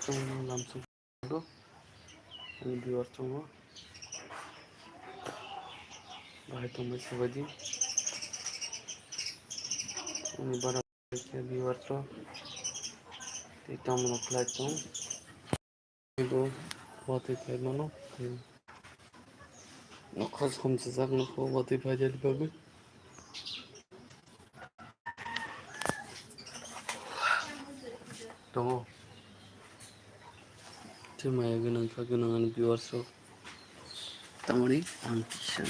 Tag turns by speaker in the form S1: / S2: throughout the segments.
S1: Trong làm xong đó anh viewer trong đó bahaya tomay sebagai ini barang viewer to kita apply to itu बहुत ही थे मानो नखस हमसे जग नखो बहुत ही भाजल बाबू दङ थेमाया गोनांखा गोनाङानो भिउवार्सआव तामानि आं किसान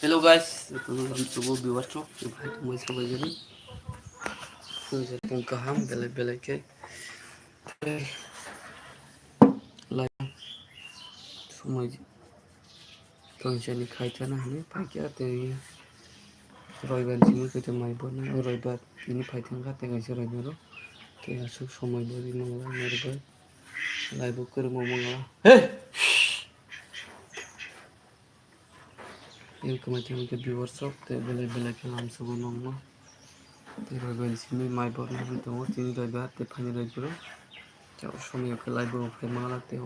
S1: Hello guys, ito na lang subo viewers ko. Ibahit mo sa bagay kung sa itong kaham, belay-belay kay like sumay konsya ni kahit na hani, pagya te রবিবার জিমে কইতে মাইব না রবিবার তিনি ফাইতেন খাতে গাইছে রবিবার তে আসুক সময় বলি মঙ্গলা রবিবার লাইভ করে মঙ্গলা হে এই কমাইতে আমাকে ভিউয়ার্স সব তে বেলে বেলে খেলাম সব নংমা তে রবিবার জিমে মাইব না হইতো তিনি রবিবার তে ফাইনে রবিবার চাও সময় ওকে লাইভ ফাই মাংলা তে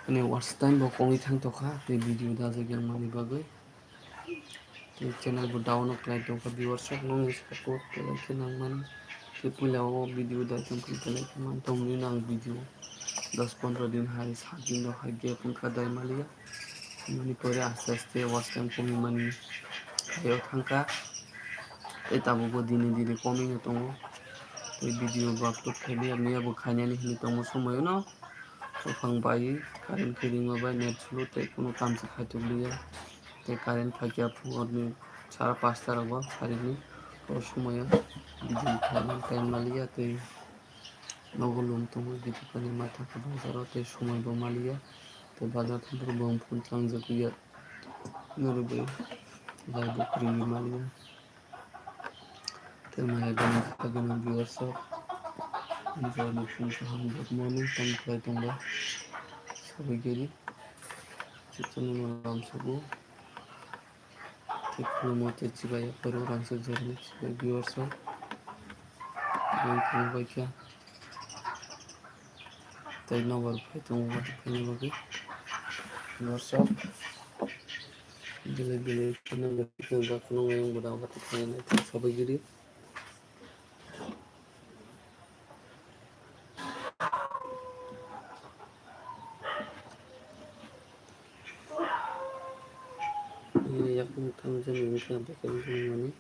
S1: মানে ওয়াচ টাইম বা কমই থাকতোখা তে ভিডিও দাজে জ্ঞান মানি বাগै ते चैनल को डाउन अप्लाई तो का व्यूअर्स सब नो सपोर्ट के लाइक ना मन के पुलाओ वीडियो दा कंप्लीट के लाइक मन तो मी ना वीडियो 10-15 दिन हाय 7 दिन रो हाय गैप उनका दाय मालिया मनी परे आस्ते आस्ते वाच टाइम कमी मनी हायो थांका ए ताबो दिने दिने कमी न दङ तो वीडियो को अपलोड खाइबे आमी अब खाइनानै हिनि दङ समय न सफांबाय कारेन्ट फिरिं माबा नेट स्लो ते कोनो काम से खाइतलिया ते कारेन्ट फाकिया फुङावनो 5:30 रावबा सारिनि समाया बिदि खालामनानै टाइम मालिया ते नगलुम दङ बिदिफोरनि माथाखौ बाजाराव ते समायबो मालिया ते बाजार थांफोर बम फुन थांजोबैया नरबे लाइव क्रिमि मालिया ते माया गोनां भिउअर्स निजानि फुं साहाम गुड मर्निं तमफ्राय दंबा सबायगिरि चित्रनि नाम सबो Teknologi cibaya baru langsung jadi sebagai viewers yang kamu baca dari nomor itu mau ini bagi viewers bila kena kita bakal yang berapa teknologi itu sebagai diri ini aku mungkin jadi mungkin bakal ini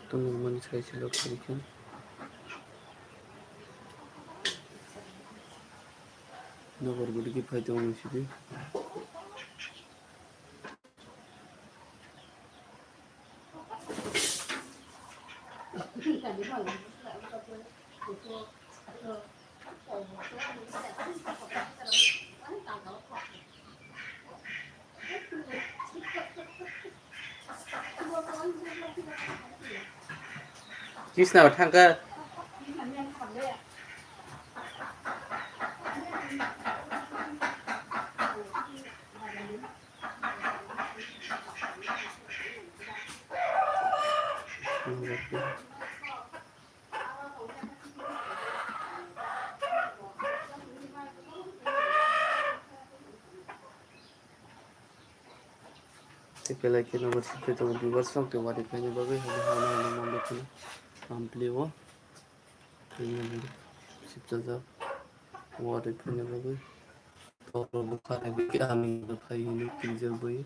S1: teman-teman saya silap berikan nomor bagi faedah masih Chứ nào thang cơ Tipilai ke nomor satu itu viewers song tu wadi kanya bagai hana nomor tu ampli wo ini sipta jab wadi kanya bagai तो बुखा है कि हामी भाई ने freezer बोई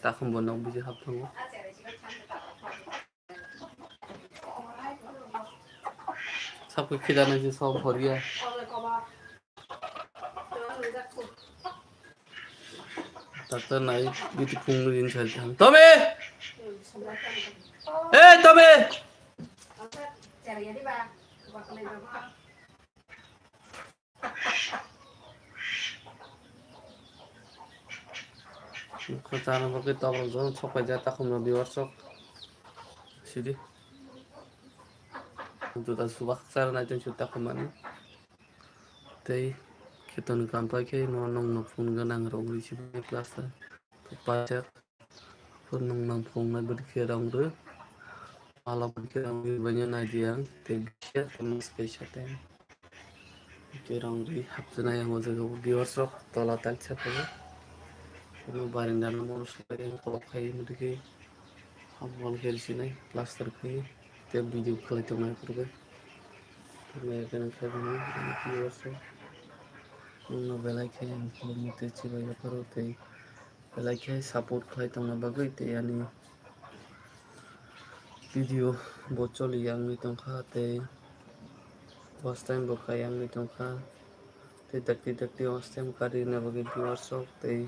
S1: ताखम बनाऊ बुझे हाथ हो सब कुछ खिलाने से सब भर गया तब तो नहीं बीती पुंगू दिन चलते हैं तबे ए तबे खचाना बके तब जो छपा जाता खम न बिवर सब सिदी तो ता सुबह सारा नाइट छुट्टा खमानी तै खेतन काम पाके न नंग न फोन गनांग रंगरि सिबे क्लास पाचक फोन नंग फोन ना बदखे रंगरो माला बदखे रंगरि बanya नाइदियां ते बिया तम स्पेशल टाइम के रंगरि हाबजना yang मोजो बिवर सब तला ताल छपे रो बारिन्दा न मन सबाय तलब खाय मुदिके हाबल खेलसिनाय प्लास्टर खाय ते भिडिअ खालायतनाय फोरबो मैं कहना चाहता हूँ कि वर्षों उन बेलाई के मुझे चिबाया करो ते बेलाई के सपोर्ट खाई तो ना बगै ते यानी video बोचली yang ni tongkha te first time boka yang ni tongkha te dakti first time kari na bagi workshop te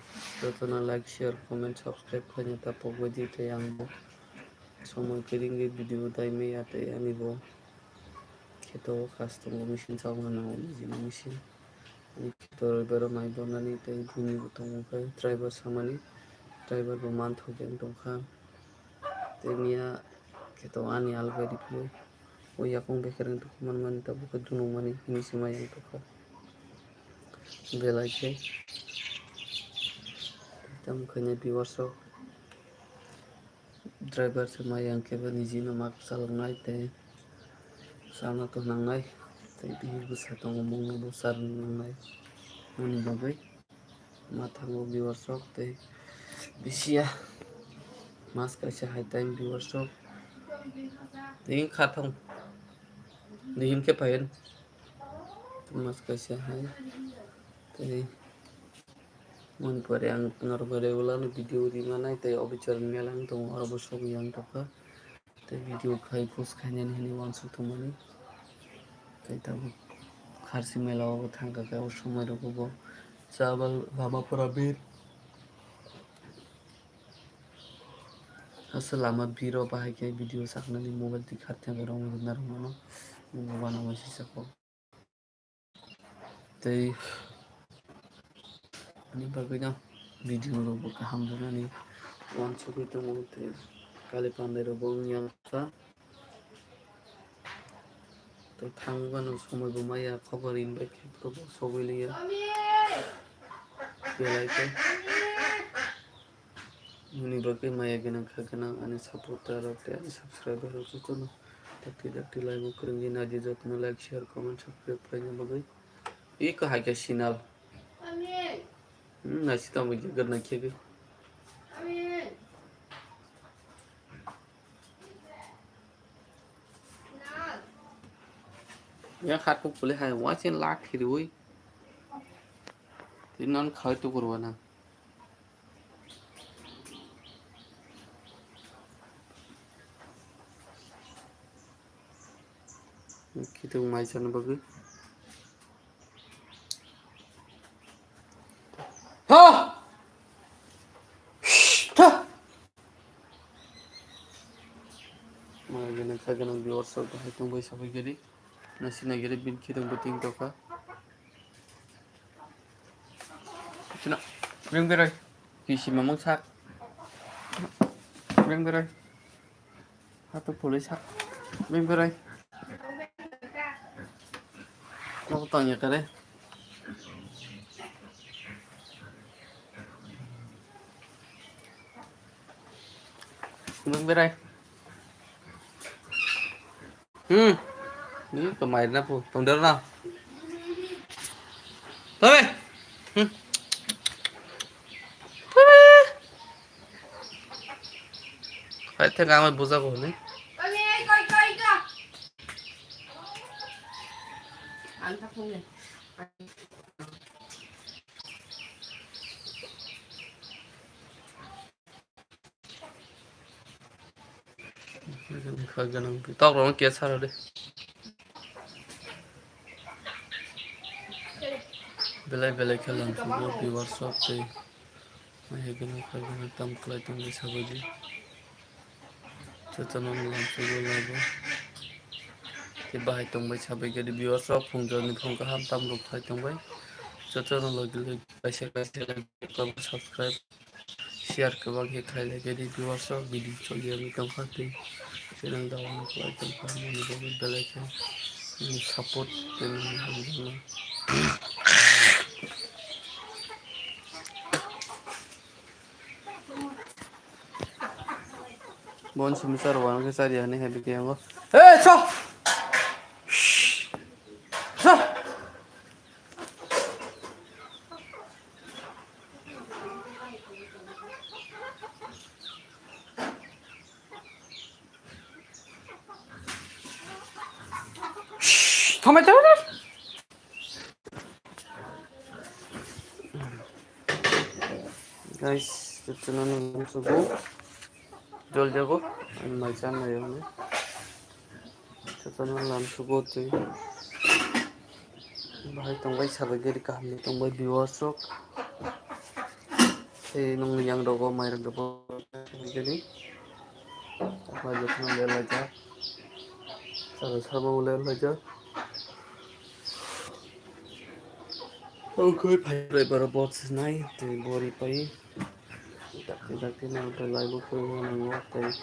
S1: to na like share comment subscribe khanya ta pogodi te yang bo somoy keringe video dai me ya te yani bo खेतो खास्तो machine सावना जिन machine खेतो बेरो माइ बनानि ते बुनि बतंखाय driver सामानि driver बो मान थोगेन दंखा तेनिया खेतो आनि आलबायदि फुय ओया कं बेखेरन तो मन तब को दुनु मानि निसि माय तोखा बेलायखे तम खने बिवर्सो ड्राइवर से माय अंके बनि जिन माक सालनाय ते साना तो नंगाय ते बिहि बुसा तो ngomongno besar nangay muni bagay mathango viewership te bisia mas kaisa hai time viewership ding khathong ding ke payen mas kaisa hai te mun pare ang ngar pare ulan video di mana te obicharan melang to arbo sob yang toka te video khai post khanya ni wansu to mani तब खारसी मेलाव थांगा का समय रखबो चावल लामाफोरा बिर असल लामा बिरो बाहायके भिडिअ साखनानि मोबाइल ति खारथिया गरम ना रमानो बाना मसि सको तै अनि बगैना भिडिअ रोबो हामदनानि वन सबै त मोते काले पान्देरो बोंयां का तो थांगबानो समय बुमाया खबर इनबाय खेबो सबैलिया बेलायके मुनि बगे माया गना खगना अनि सपोर्टर अनि सब्सक्राइबर तो dakti लाइव करेंगे ना जे जतन लाइक शेयर कमेंट सब्सक्राइब करने बगे ई कहा के सिनाब ना सिता मुझे करना खेगे या खाट को बोले है वाचन लाख थी हुई तीन खाए तो करवाना kita mai sana bagi ha ha mai gana kagana di WhatsApp hai tung bai sabai gari nasi na gari bin kita beting toka cina bring berai kisi memang sak bring berai satu boleh sak bring berai mau tanya kare bring berai Ini pemain apa? Tunggu na. Thôi. Phải theo ngang mà bố ra cổ này.
S2: Ăn thắc không này.
S1: Khởi gần tóc nó kia sao rồi đây. Belai খেলাম শুভ viewers সবতে এখানে খাগনে তাম ক্লাই তুমি সাবজি চতনন লাম শুভ লাগো তে বাহাই তংবাই সাবাই Gede viewers সব ফুংজনি ফুংকা হাম তাম রূপ খাই তংবাই চতনন লগলে কাইসে কাইসে লাইক সাবস্ক্রাইব শেয়ার করবা গে খাইলে গেদি ভিউয়ার্স সব ভিডিও চলিয়ে আমি তং খাতে চ্যানেল দাওয়ান ক্লাই তং খামনি বলে বেলাই খে সাপোর্ট তেন হামজনা Bon semisal warna ke sari ane happy ke anggo. So. So. Tomato. Guys, itu nanu subuh. Jol jago, macam mana ya ni? Setelah lam subuh tu, bahai tunggai sahaja di kami tunggai biwasok. Nung yang dogo mai dogo jadi, apa jatuh nang aja, sama ulel aja. Okay, pai berabot senai, tu bori pai. Tapi nang live ko nang waktu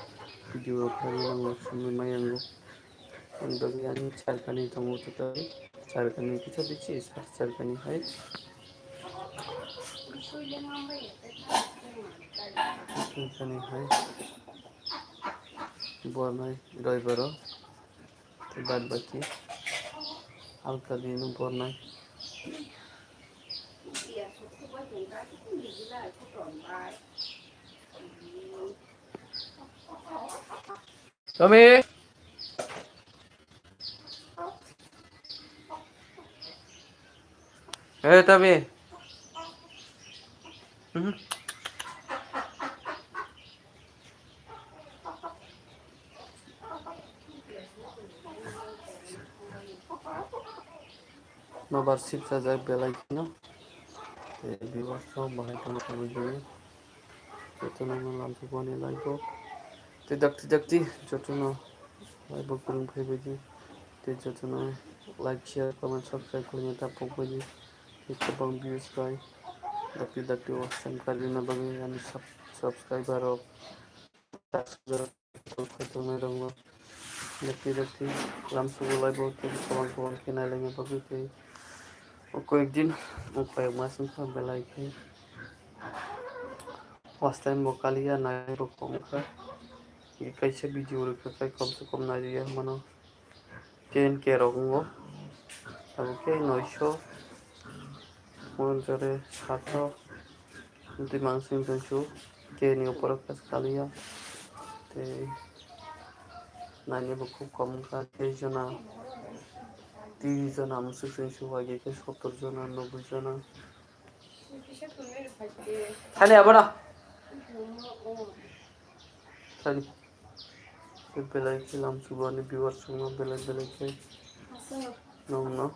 S1: video ko nang sumi mayango. Untuk yang cari tamu tu tadi, cari kita dici, cari hai. Cari hai. Buat mai driver, terbat baki. Alka dinu buat mai. Tommy. Hey Tommy. Nomor sip saja belai kino. Biwas so bahai tong kami jadi. Jotono lam subani lagi. Tidak ti jotono lagi kurang pribadi. Jotono like share comment subscribe kalian tak pokoknya. Kita bang views kai. Tapi wasan kali na bang yang subscriber of subscriber dong. Tapi langsung live waktu kawan-kawan kenal dengan pakai. কয়েকদিন কয়েক মাস বেলাই খাই first time বকালিয়া নাই রকম कैसे video रखा कम से कम ना दिया मनो केन के रखूंगो अब के 900 मंजरे 700 दी मांसिंग तंचु के नि ऊपर का कालिया ते नाने बखु कम का के जना 30 जना मुसुसिन सुवागे के 70 जना 90 जना खाने अब ना खाने belai film subani viewers semua belai ke no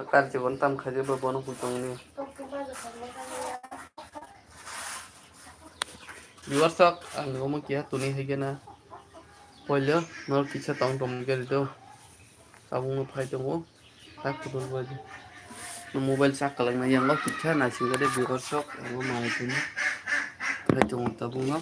S1: akar জীবন তাম খাজে বা বন পুতংনি viewers ak ang ngomong kia tuni higena polio nol kicha tong tom gerito kabung phai tong tak putol baje mobile sak kalang na yang lo kicha na singade viewers ak ngomong mai tuni phai tong tabung no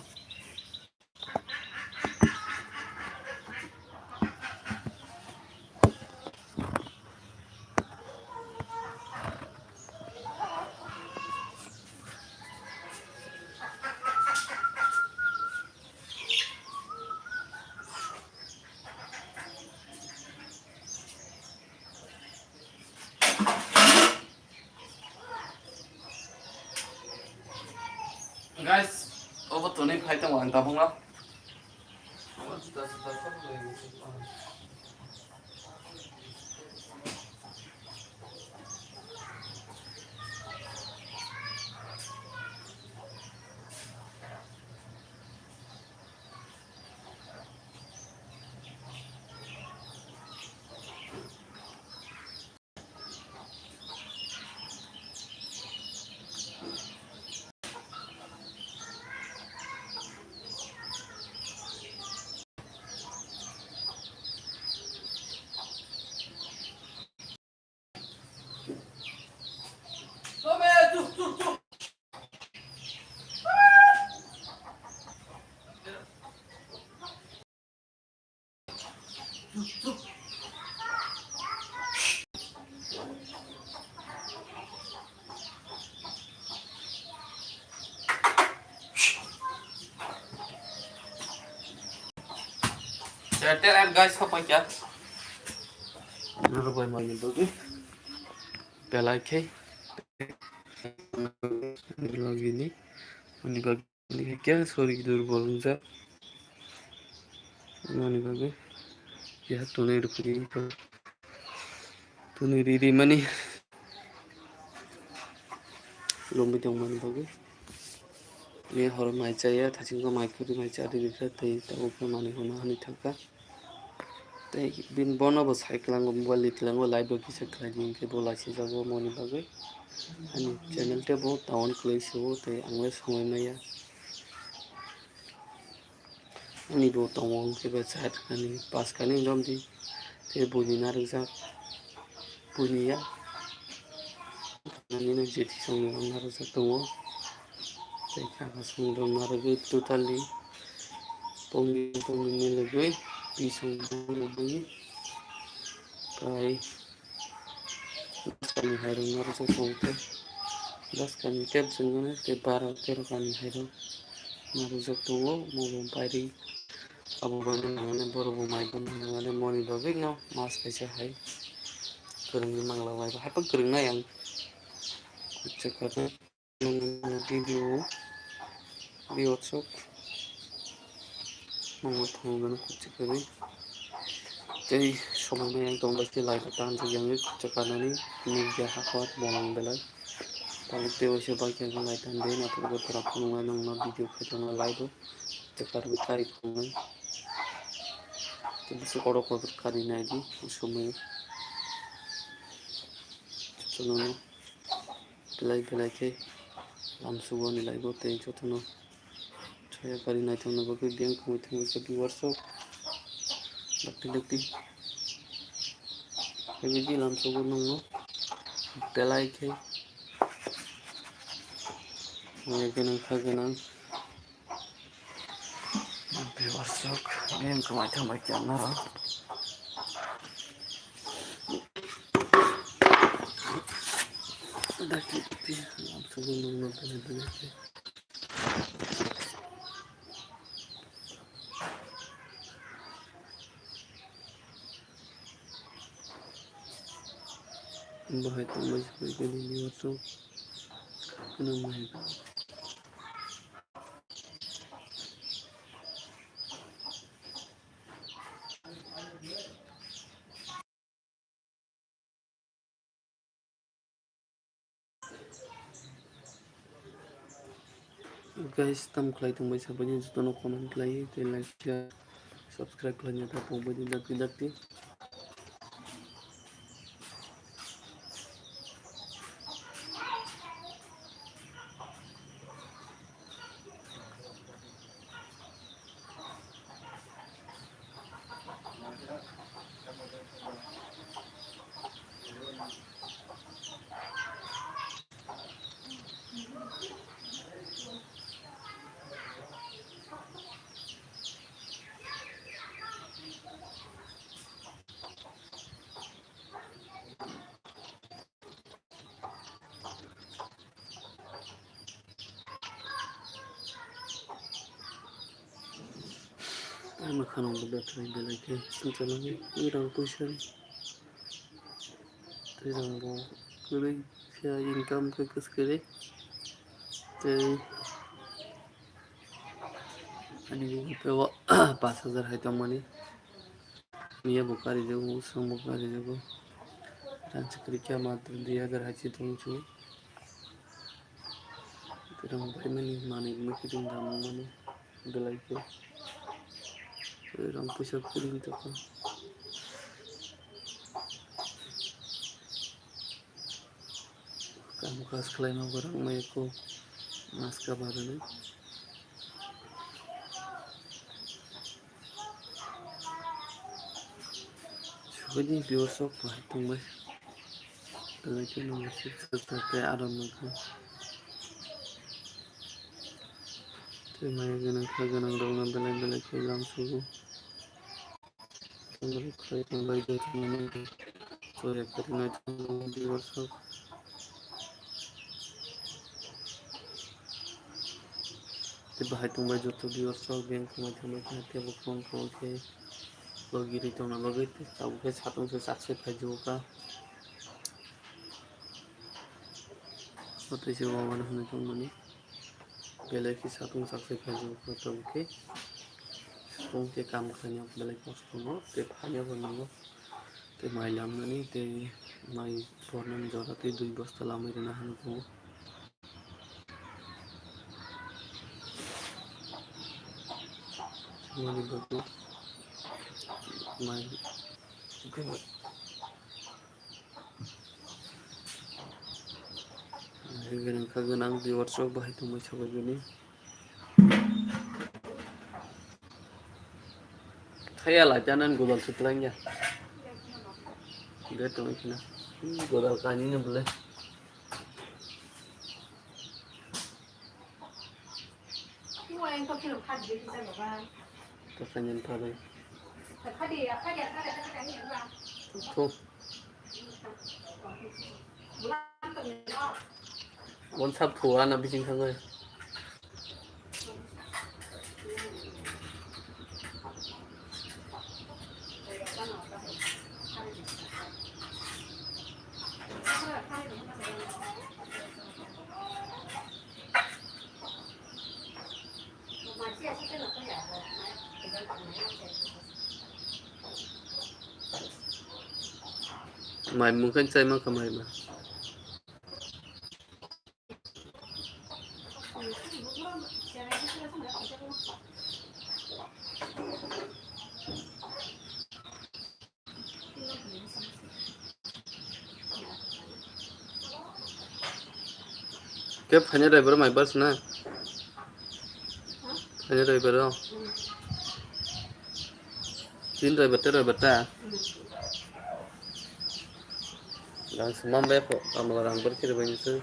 S1: Guys, over to ni phải tao hoàn tao không lắm. Tell em guys apa ya? Dulu gue mau nyebut lagi lagi nih ini bagi क्या sorry दूर बोलूँगा ini bagi ya तूने रुकी तूने Riri money लोम्बी तो money बगी ये हर माइ चाहिए था जिनको माइक भी माइ चाहिए दिखा तो ऊपर माने होना हनी थका bin bono bo cyclang mobile litlang live bo kisa khlani ke bola si jago moni bage ani channel te bo down klei so te angle সময় maya ani bo tawang ke ba chat ani pas kani dom di te buni na rja bunia ani no jeti song na rja to te ka song dom na rge totally pong ni lege pi song na rge kai kani harung na rja to 10 kali tab sengone ke 12-13 kali hairo narujak tongo mobile pari abo bani nangane borobo maibo nangane moni bagi no mas kaisa hai kerengni mangla maibo hai pag kerengna yang kucakata video sok mangla thongana kucakari tei somai yang tongbasi live tan yang kucakanani media hakwat bonang belai Kalau tewa siapa yang ngai tanda na tu beberapa pengungan yang na video kita na live cekar kari pengungan jadi sekorok kotor kari na di usumnya cuman belai ke langsung ni live te cuman saya kari na itu na bagi dia kemudian ke workshop lakti jadi langsung nunggu belai ke Ganang workshop game kemacam macam nara dah kita langsung nunggu bahaya tu macam ni workshop kena main guys tam kelai tu macam banyak juta no comment kelai te like share subscribe kelai nyata pun banyak dakti makan orang berat lagi ke macam ni orang pusing orang mau kiri saya income ke kiri te Ani pewa 5,000 hai tamani. Mia bukari jago, sang bukari jago. Dan sekali kia matra 2,000 hai si tongchu. Terang bai mani mani makiring damu mani belai ke. Terang pusat kuring taka. Kamu kas kelai mau barang mai ko naska barane. Jadi biosok bai tongbai. Belai ke nomor 6 ke aram maka. Terima ganang kaganang dong belai belai ke langsung. Tongbai kai tongbai jauh tongbai. Soalnya karena tongbai biosok. Bahai tongbai joto biosok bank macam-macam tiap bukan kau ke logi itu na logi itu tahu ke 1,700 kaji buka. Waktu itu orang mana hendak mani. Belai ke 1,700 kaji buka tahu ke. Tong ke kam kerja belai kos tunggu. Te hanya bernama. Te mailam nani te mai pornam jorat te 2 basta lama irena hendak tunggu. Mani bagu. Mai. Ganang kaganang di workshop bahai tongbai sabai gini. Saya lah jangan godal setelahnya. Dia tu macam mana? Godal kainnya boleh.
S2: Anh có khi nào khăn gì thì sao mà ba?
S1: Tak kanyan pada.
S2: Khăn đi, khăn gì ba?
S1: Tu. Bon sab thua na bising sangai. Mai mungkin saya mau kemai mah. Kep hanya driver mai bus na. Hanya driver oh. Tin driver ta. Dan semam bep amal orang berkir banyak tu.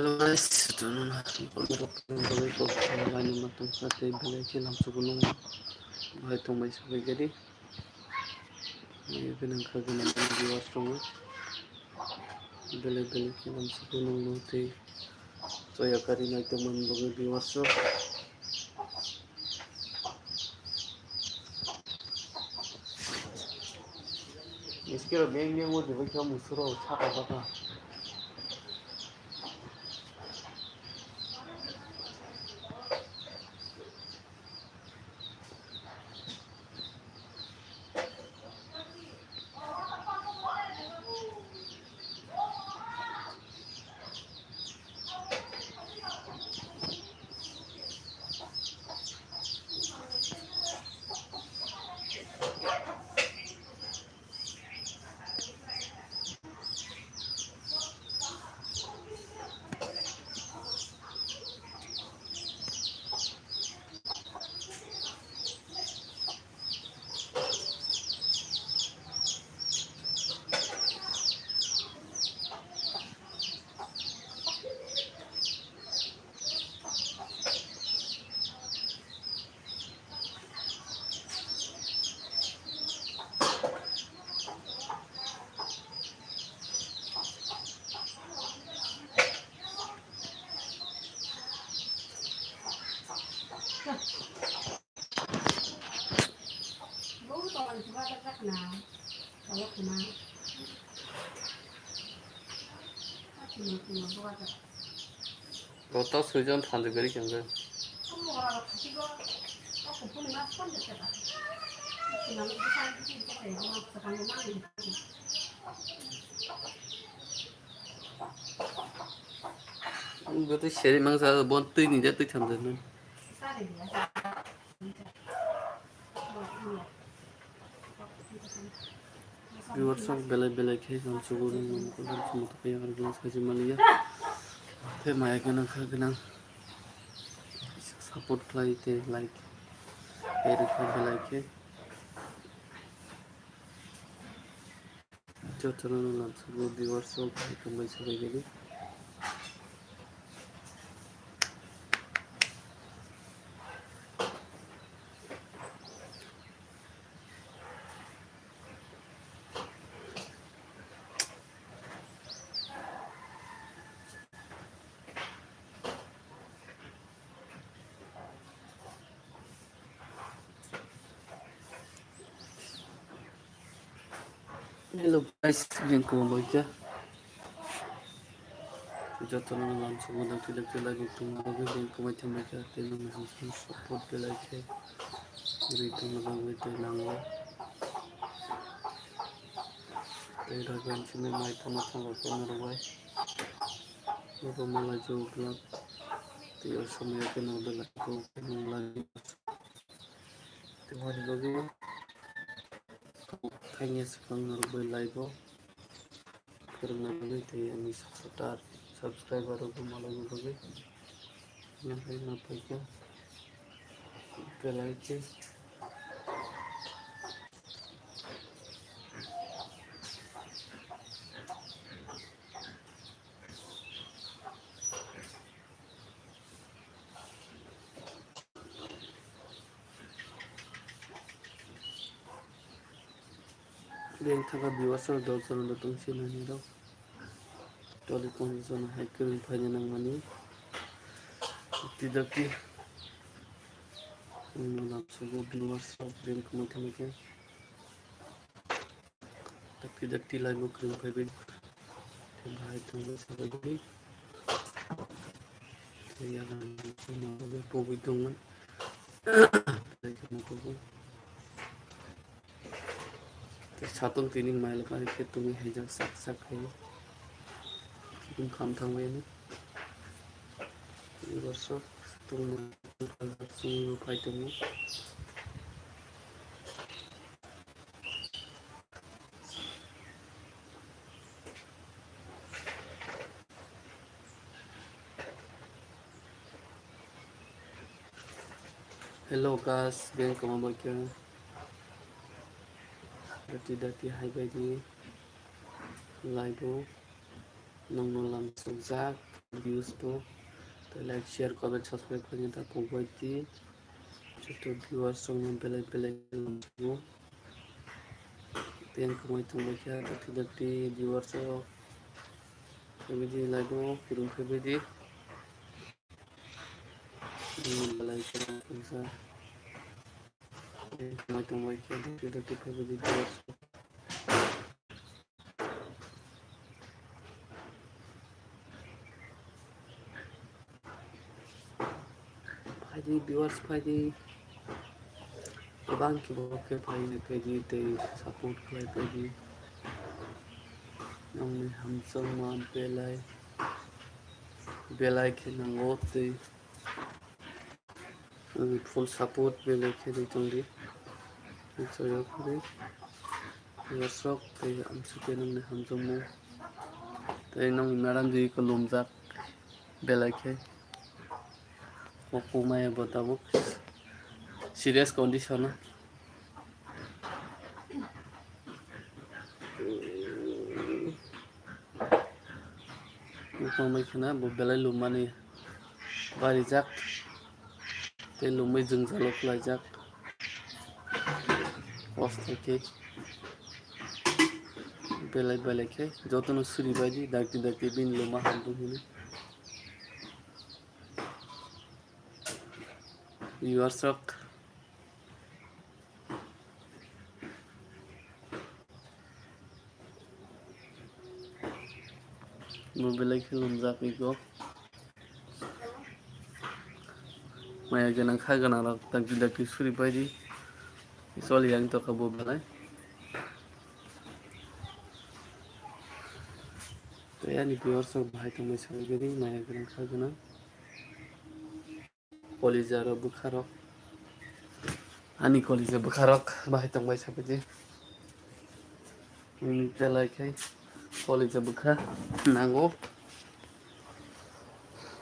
S1: Hello guys, ito na balik ko lain matang sa table ke langsung gunung bahai tong mai sabai gadi ini benang kaganang di wasrong bele ke langsung gunung note soya kari na teman bagai di wasrong iskira beng wo de baikam musuro chaka baka
S2: kalau kemana kemana buat
S1: 로또 수전 판도 그리 경제
S2: kamu orang ketiga aku pun nggak pun deh kata kemana bisa itu kayak orang sekarang mana
S1: 이것도 세리망사 뭔 뜨니데 뜨 참되는
S2: cari dia
S1: 비워서 belai-belai 좀 주고는 좀 좀 어떻게 하는 거 사지 말이야 때 마야가는 그냥 support 플라이트 like 이렇게 belai 저처럼 남수고 비워서 그런 거 있어 되게 Hello guys, bien como voy ya. 저처럼 남수고 덕질덕질하고 동하고 bien como te me queda teniendo un support belai 우리 동하고 있는 तेरा गंज में mic में चला के नरवाई वो मला जो blog तेरा समय के नोबल को लगी तुम्हारे लोगों खाने से कम नरवाई लाइव करना भी थे यानी सब्सक्राइबर को मला जो लोगे ना कहीं ना पैसा पहले के बैंक था का व्यूअर्स और दोस्तों ने तुम से नहीं रहो टेलीकॉम हैकर फाइने नंगमानी तिदकी नलाबसुगो व्यूअर्स और बैंक मथामके तिदकी लाइव क्रिम फाइबे भाई तुम सबगोरी यार नंबर पोबी दंमोन लाइक सातों ट्रेनिंग माइल का के तुम्हें हेजा सक सक है तुम काम थांगे ने ये वर्ष तुम सुन पाई तुम हेलो गाइस बैंक में बाकी dati hai bayi live nong lam sujak views to like share comment subscribe kanya ta pogwati chuto viewers song belai belai lambo ten kumai tung bakya dati viewers so kebedi live kurung kebedi belai sa kumai tung bakya dati kebedi viewers Pagi viewers pagi bang ki boke pagi pagi te support klai pagi nong ni hamsong ma belai ke nango te full support belai ke di tongdi so yo kuri viewers te amsuke nong ni hamsong mo te nong madam ji ko lomjak belai ke को मैं बताऊँ serious condition है मैं खाना वो बेला लुमानी बारी जाक ते लुमै जों जालो फ्लाई जाक कस्ट के बेला बेला के जतन सुरी बाजी दागती दागती बिन लुमा हम तो होने viewers Mobilai loomjaaknigo maya ganang khaganarok daki daki suribaidi soliyang toka bobalai yani viewers bahai tongmai sarigari maya ganang khaganang kolija bukharok ani kolija bukharok bahai tongmai sabidi belai khai kolija bukha nango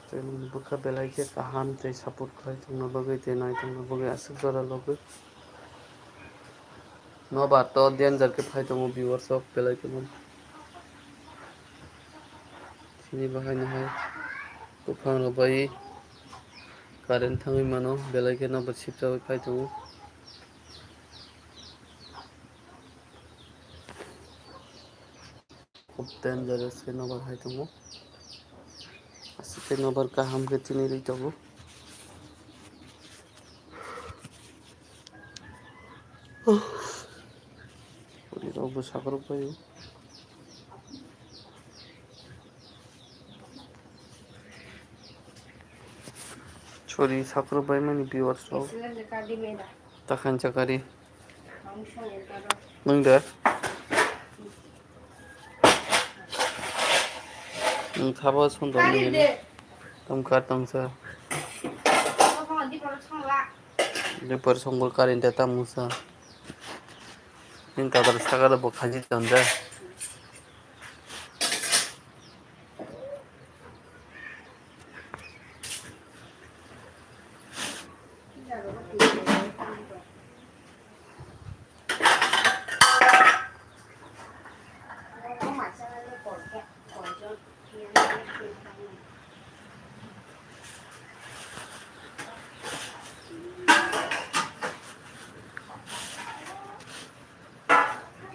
S1: teni bukha belai ke kaham tei support khai tongna bagai tei nai tongna bagai asuk jora logo no bato danger ke phai tongo viewers belai ke sini bahai nahai bufang robai current thangai mano belai ke no sip jabai phai tongo dangerous ke no bahai tongo asike no bar kaham ke tini ri tongo Robo sakrok bayo Chori sakrok bay mani viewers takhan chakari nungda nung thaba sondom ni tamkar tamsa lepar songbol karin ta tamusa ning kadar sagada bo khaji tanda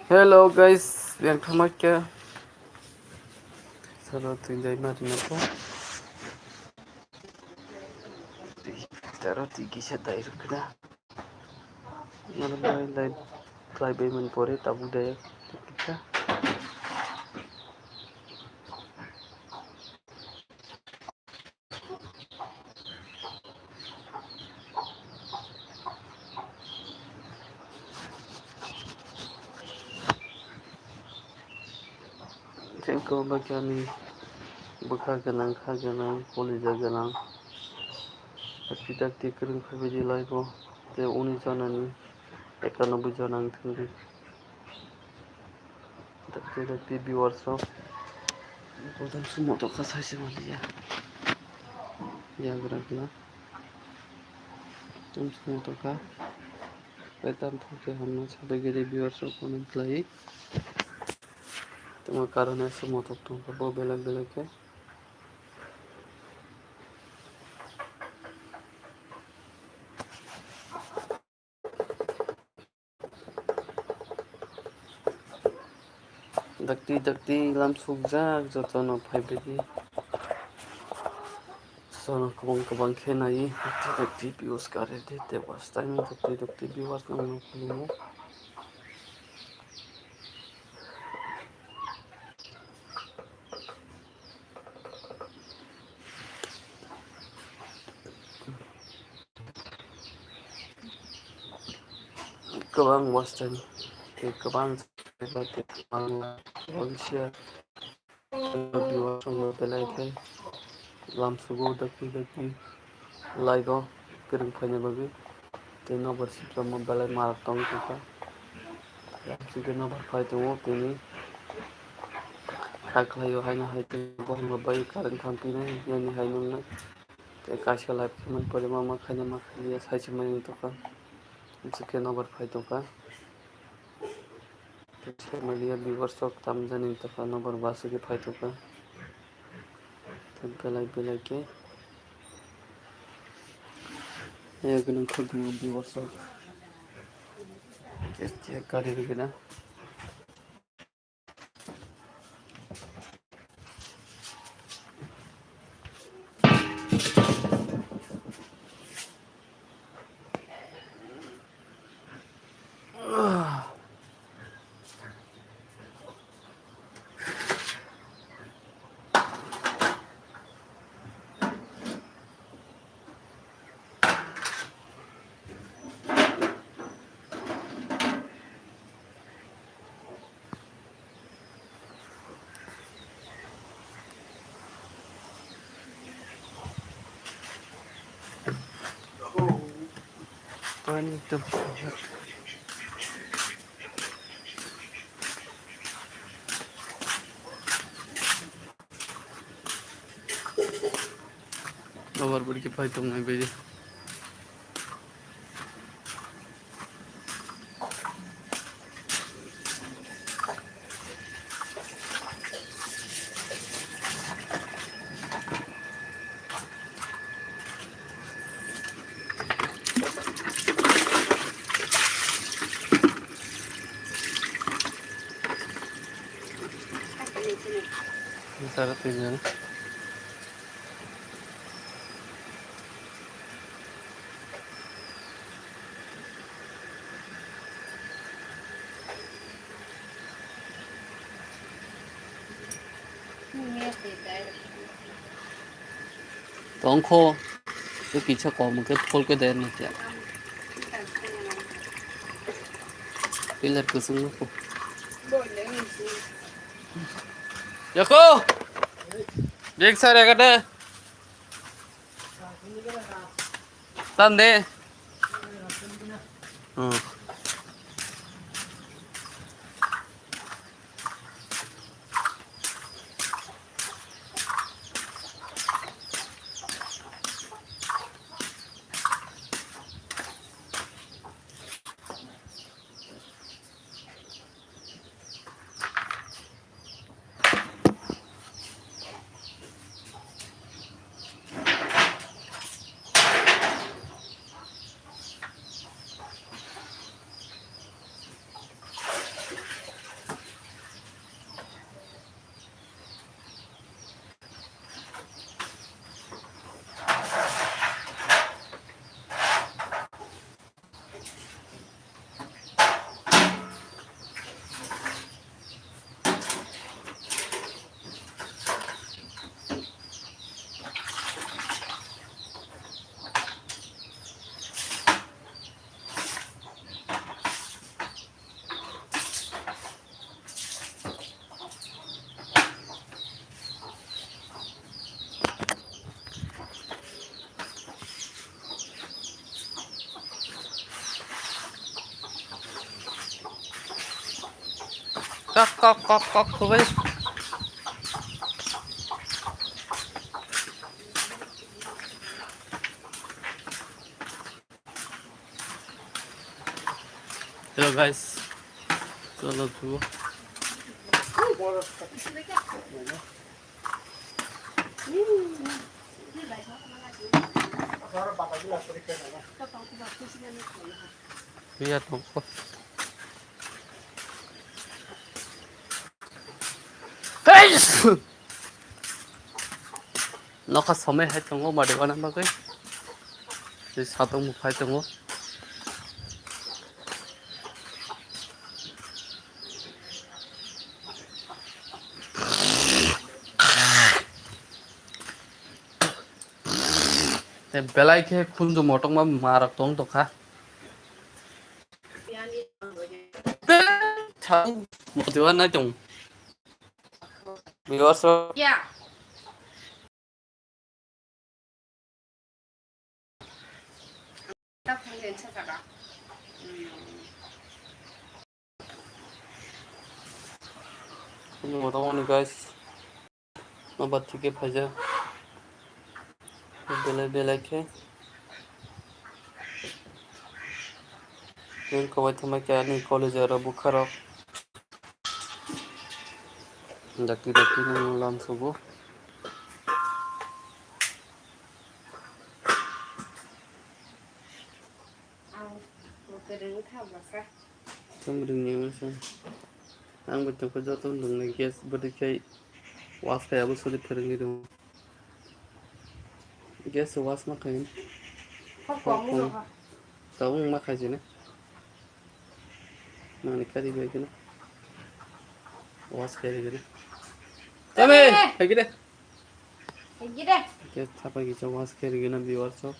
S1: Hello guys yang thamakya saro tinjai marina ko taro tiki sa dai rukda mana lai try bay man pore tabu daya kita jengko bagiani bukha ganang kha ganang kolija ganang dakti kereng phabedi laibo te 19 janani 91 janang thangri dakti viewers bodam sumo to khasai se malia ya grakla tum sumo to ka petam thuke hamna sabegere viewers comment lai তোমার কারণে সুmo to bo belak belak ke dakti lam sukjak jotono phaibedi sono kabang khenai dakti views kare de was time dakti viewers nang khulumo kabang was time ke kabang sebate kabang share viewers nang belai ke lam sugo dakti laigo kereng phane bagi teno bersih sama balai maratong kita jika no berfai tongo tini khaklayo haina haite bohong babai karen thampine yani hainungna te kasha life man pore mama khana makhliya saise mani toka jika no berfai toka te malia viewers ok tamjani toka no berbasu ke phai toka te belai ke ya gunung khodu viewers ok ke kari gina I need to. Over body fight to my baby. Sarah Pigeon. Don't call the kitchen come get Polka then. Pillar Kusun. Yako! Big Saragata Sunday. Cock, away. Hello guys. Hello to we are to nó có sống hay trong ngô mà để con ăn bao cái thì sao tôi một phải trong ngô thì bé lại cái khuôn dùng một trong mà mark tông to khá chẳng một thứ nói chung vì sao
S2: Yeah. Tao không đến sao cả đó.
S1: một tông guys nó bật thì cái phải giờ बेलाय के నేను కోవైతమ క్యాని college ర बुखार डाकी लाम सबो समरिंग आं बच्चों जत लोंनाय गेस बदखाय वास खायाबो सोलि फोरोंङै दं गेस वास माखाय दाउ माखाय ने माने खारि बेगनो वास खारि बेगनो तमे हेगिदे गेस थापा गिचा वास खारि बेगनो बिवार सब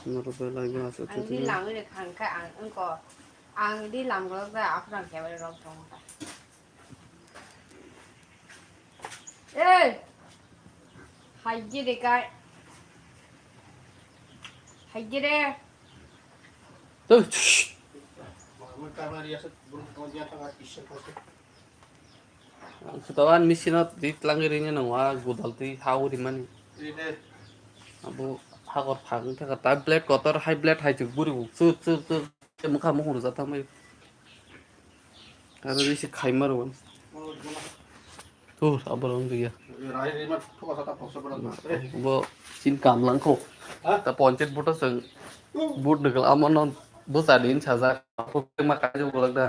S1: नरो लाइव आसो
S2: anh đi làm cái thằng cái anh có anh đi làm cái áo thằng kéo về rồi xong ê hay gì đấy cái hay gì đấy
S1: Tuh, ketahuan mesinnya di telangirinya nongwa gudal ti hau di mana? Abu hakor phang ta ka tablet kotor high blade hai chuk buri bu su su su mukha mu huru jata mai ara disi khaimar won tu abalong dia bo sin kam lang ko ta ponchet buta sang but degal amon non bo sadin saja ko ma ka ju bolag da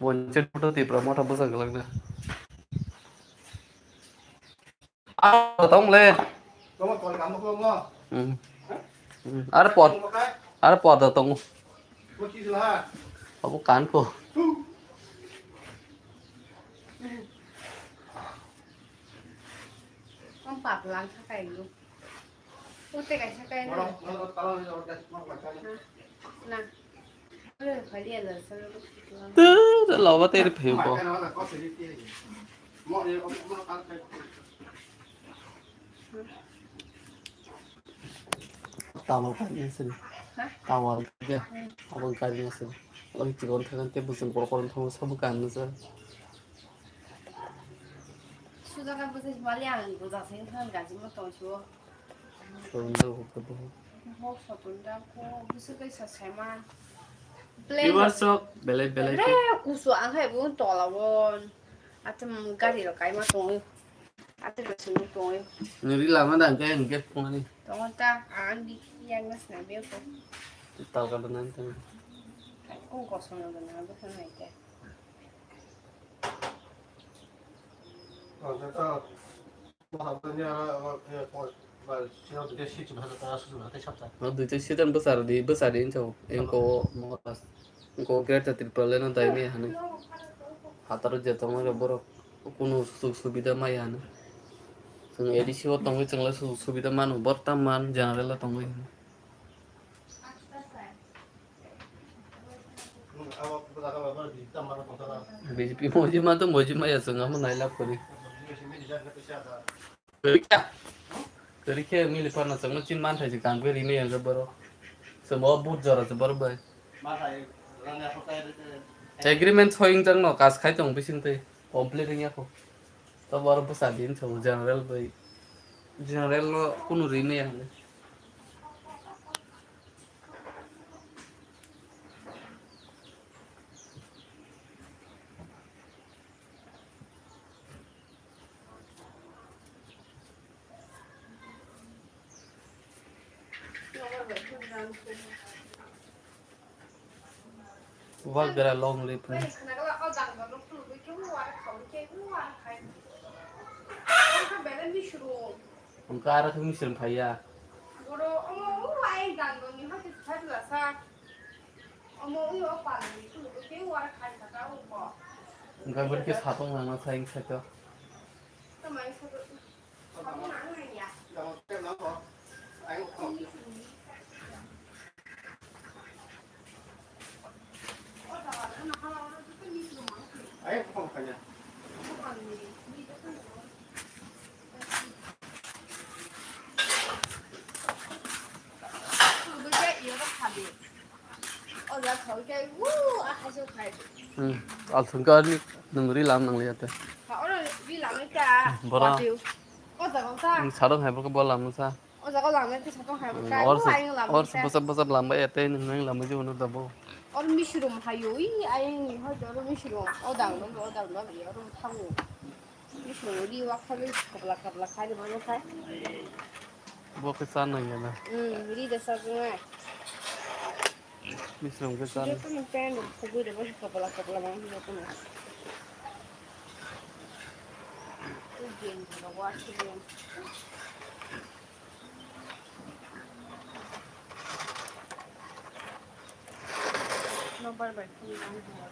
S1: ponchet buta ti promote bo sa galag da a tong le ara pod tong abu kan ko
S2: Không bạc láng sao cái luôn. Ôi cái sao cái nữa. Nè. Phải liền rồi sao nó
S1: tư lo ba te pheu ko tao kan sin tao ke abang kan sin lagi cikon kan te busun koron thong sabu kan sa
S2: 수다가 무슨 말이야 이거 다 생선 가지고 또 줘.
S1: so ko bo
S2: 뭐 서본다고 무슨 그 사세만.
S1: Limasok belai belai
S2: Re kusu ang hay buon to la won. Atem gari lo kai ma tong. Atem ko sunu tong.
S1: ngeri lama dan kayak ngget ko ni
S2: Tong ta ang di yang nas na be ko.
S1: tahu kan nanti
S2: Kung ko sunu na ba sa nay te.
S1: nó từ từ xíu besar di jauh yang ko mau pas ko kereta triple lane nanti ini hane hatar jatuh mah boro kuno subida mah ya sung edisi wo tong chang la subida manu bertaman general la tong BJP moji mah ya sung amu naila kori kerja milih pernah sung cin man thai kan pe rini yang boro semua but jara boro bai agreement hoing jang no kas khai tong bising te complete nya ko to boro besar din sung general bai general lo kuno rini yang Wah gara long lip
S2: Cái này các bạn dặn vào nó từ cái hoa không cái hoa hay. Không bé lên đi suru.
S1: Ang kara kung mission phaya
S2: Guru ông ai dặn vào những cái thật là sao. Ông yêu bạn thì từ cái hoa hay cả đâu bỏ.
S1: ang ka berke satong nang saing sato
S2: Tao mày sao không nắng này nhỉ?
S1: al thung ka ni nungri lam nang liat
S2: Họ là đi làm cái trà.
S1: Bora.
S2: Ôi giời con ta.
S1: sarong hai bor bol lam sa
S2: Ôi giời con làm cái sao con hay một cái. Ôi anh làm
S1: or
S2: cái.
S1: besar besar lam ba ete nang lam ju no dabo
S2: Ôi mishroom hayo ý anh hơi cho nó mishroom. Ôi đằng nó bị nó thăng rồi. Mishroom đi qua khai cặp là khai được bao nhiêu khai?
S1: bo ke san nang ya
S2: Đi được sao cũng ngay.
S1: mission ke san
S2: Dia tuh nyimpen buku dia masih kepala mana dia tuh mas. Ujian juga wasian. Nomor berarti yang dua.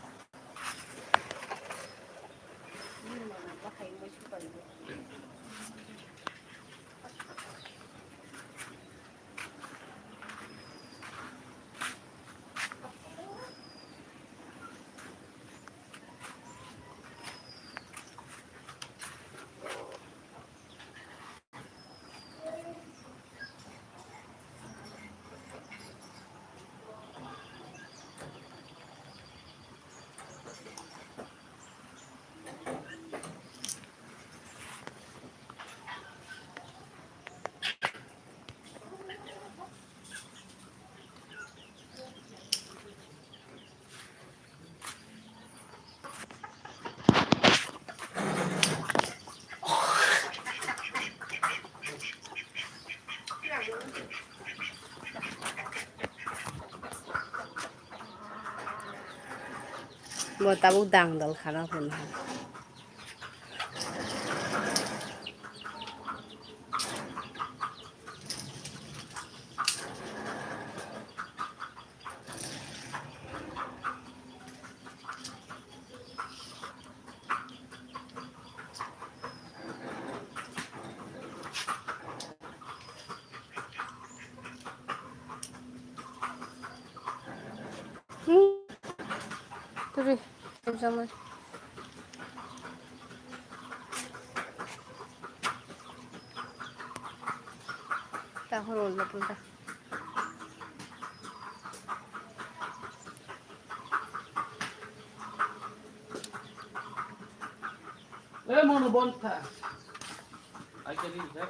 S2: Ini mana pakai masih banyak. बताबू दांग दल खाना phone तुरी समझ তাহলে উল্টা পুল্টা
S1: Mono bonta. I can eat that.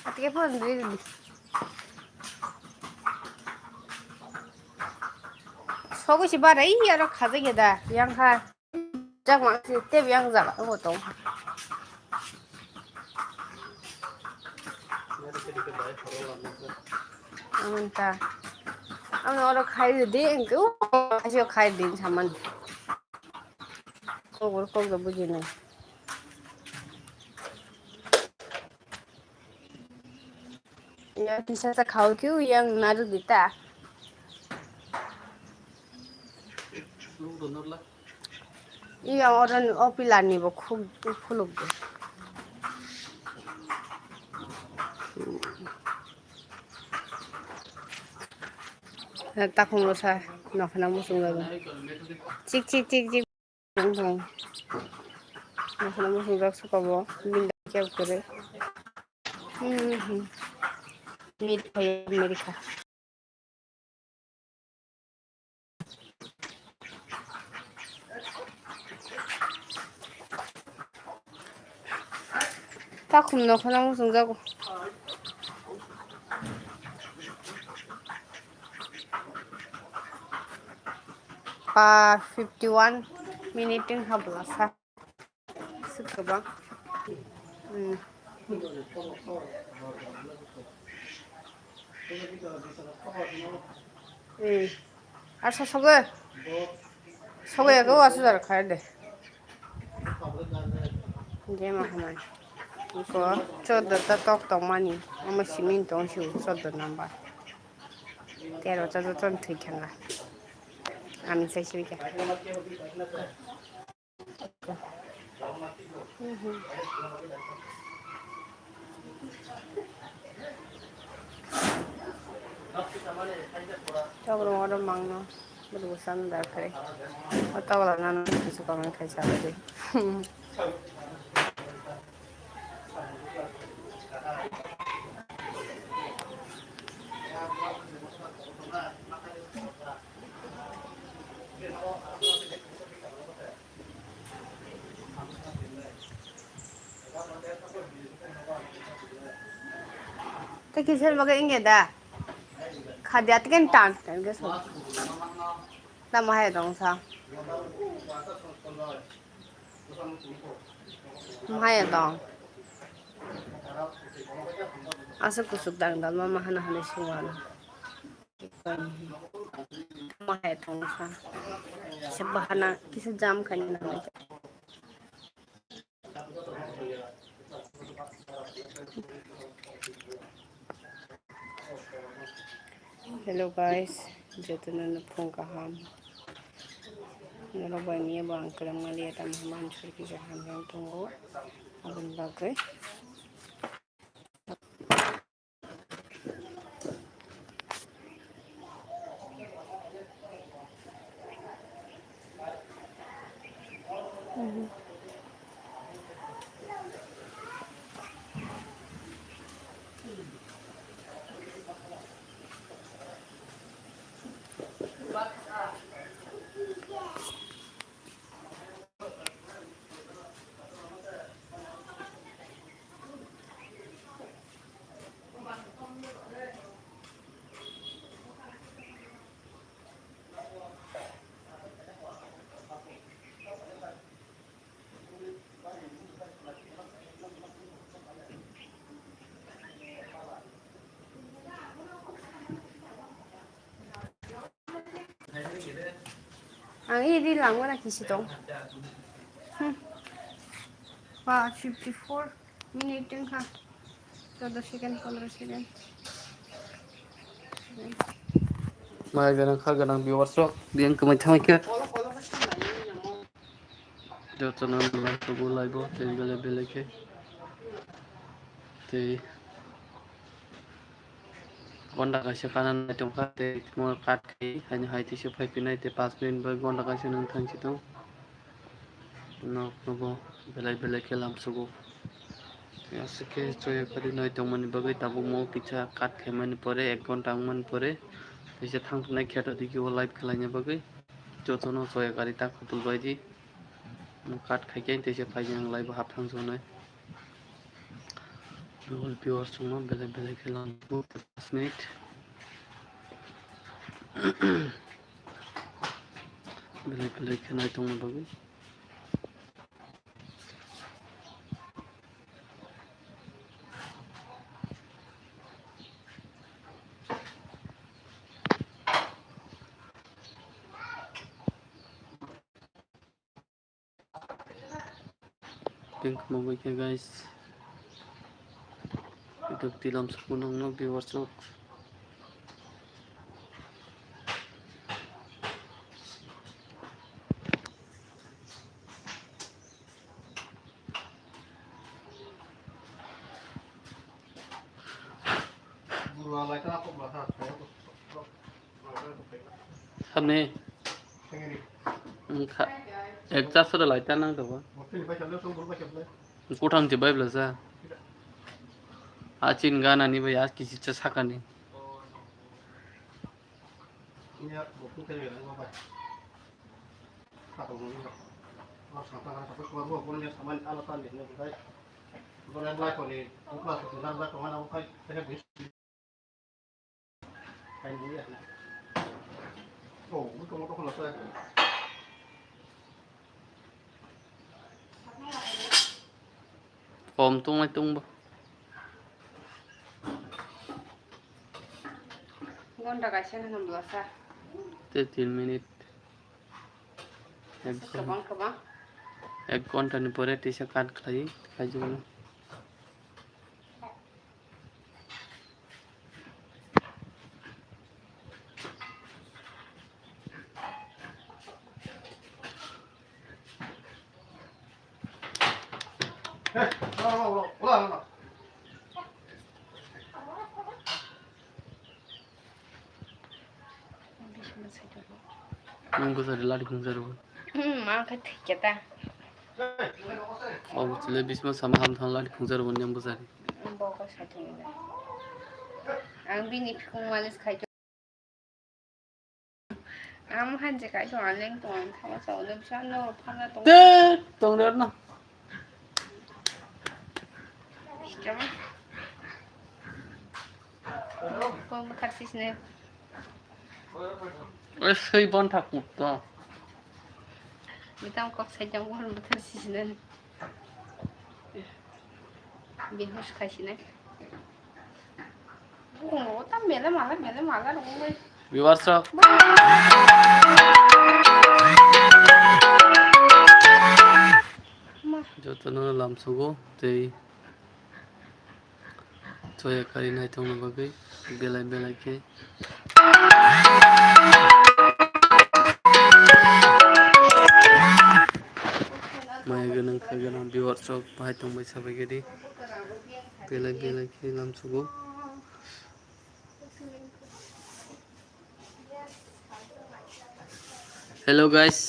S2: আজকে phone দিয়ে দিবি 서구시 봐라 이 여러 가족이다 양하 장왕 때 양 잡아 것도 아문다 아무 어러 가이드 돼 그 다시 가이드 잠만 그걸 거기서 보지네 야 기사사 가오큐 양 나를 ਦਿੱਤਾ 이 어른 어필라니 뭐 쿨룩 딱콩으로 사 나하나 무슨 거고 찍찍찍찍 동동 나하나 무슨 거 섞어봐 민다 기억 그래 미리카 미리카 딱콩 나하나 무슨 거고 51 minute habla sa sıkıba আচ্ছা সবে সবে এগো আছে যারা খায় দে যে মাহমান ইকো 14টা টক টক মানি আমার সিমিন টংশু 14 নাম্বার 13টা তো ঠিক খাঙ্গা আমি চাইছি কি 저거는 얼음 막노 그리고 싼다 그래 어따가 나는 계속 가면 괜찮지 तो किसर मगे इंगे दा खाद्यात केन टान के सो ता माहे दंसा माहे दं आसे कुसुक दांग दल मा हना हने सुवाना माहे दंसा से बहाना किसे जाम खाने ना Hello guys, jatuh nana phone kaham. Nana bani ya bang kelam ngali ya tam haman churki jahan yang tunggu. Abang bagai. आं इदि लांगो ना किसी दं 54 मिनिट जोंहा 14 सेकेन्ड 15 सेकेन्ड
S1: माय गोनां खा गोनां बिवारसक बियां कमाय थामायखो जतन लाइफखौ लाइबो बेले बेलेके ते घंटा गासे कानानै दंखा ते मर काट खै हानि हायतिसो फायफिनाय ते 5 मिनिट बै घंटा गासे नों थांसि दं नबो बेले बेलेके लामसुगो यासके चय करि नय दंमनि बगै ताबो मो पिछा काट खेमनि परे 1 घंटा मन परे तेसे थांथनाय खेटा दिखिबो लाइभ खेलायनि बगै जतन चय करि ता खुतुल बायदि काट खायके तेसे फायजों लाइभ हाब थांसोनाय All pure sumo bele bele खेला 5 मिनिट बेले बेले खेलाय दंमोन बगै पिंक मगै के guys YouTube tilam sepunung no viewers no सामने एक जासो लाइटा नांदोबो गथां जोबबाय ब्लाजा आचिन गानानि बै आज किसिचा साकानि Om tung ai tung ba
S2: घंटा गासे होनब्लासा
S1: ते 3 मिनिट
S2: गोबां
S1: 1 घंटानि परे तेसे काट खायो खायजोबो nunggu sari lari kungsaru
S2: मा थैकेता
S1: obviously bisma sama ham thang lari kungsaru nyam busari
S2: बावगा साथोंला आं बिनि फिखुं मालिस खायदो आं हानजे खायदो आलें दं थामा सावनो फिसानो फाना दं
S1: ते tongder na
S2: Siapa? Kau bakar sisnya.
S1: sei bon takut to
S2: Kita kok saja mau bakar sisnya. Bihus kasihnya. Oh, tam mela malah dong.
S1: viewers jotano lamsugo tei choya kari nai tongno bagai belai belai ke maya ganang ka ganang viewers bahai tongbai sabai gedi belai belai ke lamsugo hello guys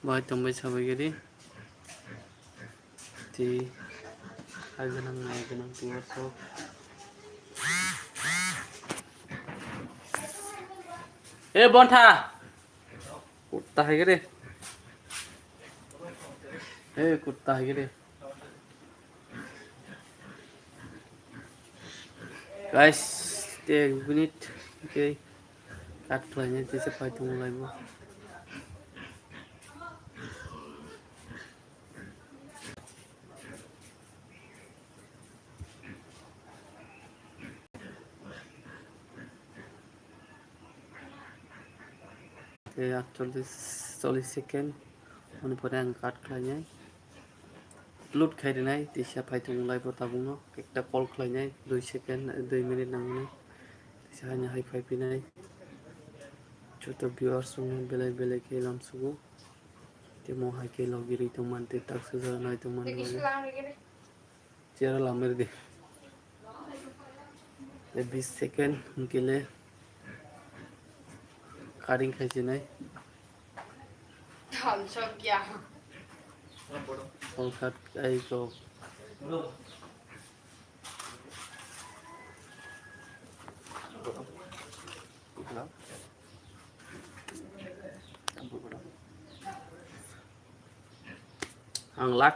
S1: bahai tongbai sabai gedi ti aganang maya ganang viewers ए बन्ठा कुत्ता है के रे ए कुत्ता है के रे guys 1 minute के काट खालायनाय तेसे फायदों लाइबो 48 सेकेन्ड उननिफ्राय आं काट खालायनाय अपलोड खालायनाय दिसा फायथं लाइभ ताबुङो एकटा कल खालायनाय 2 सेकेन्ड 2 मिनिट नांनाय दिसा हाय हाय फायफैनाय जत भिउआर्स दङ बेलेग बेलेग एलाम सुबु तेमो हाय के लगिरि दंमान ते ताक्स जानाय दंमान चेरा लामेर दे 20 सेकेन्ड उनकेले कारिं खायजेनाय कल काट आई को आं लाख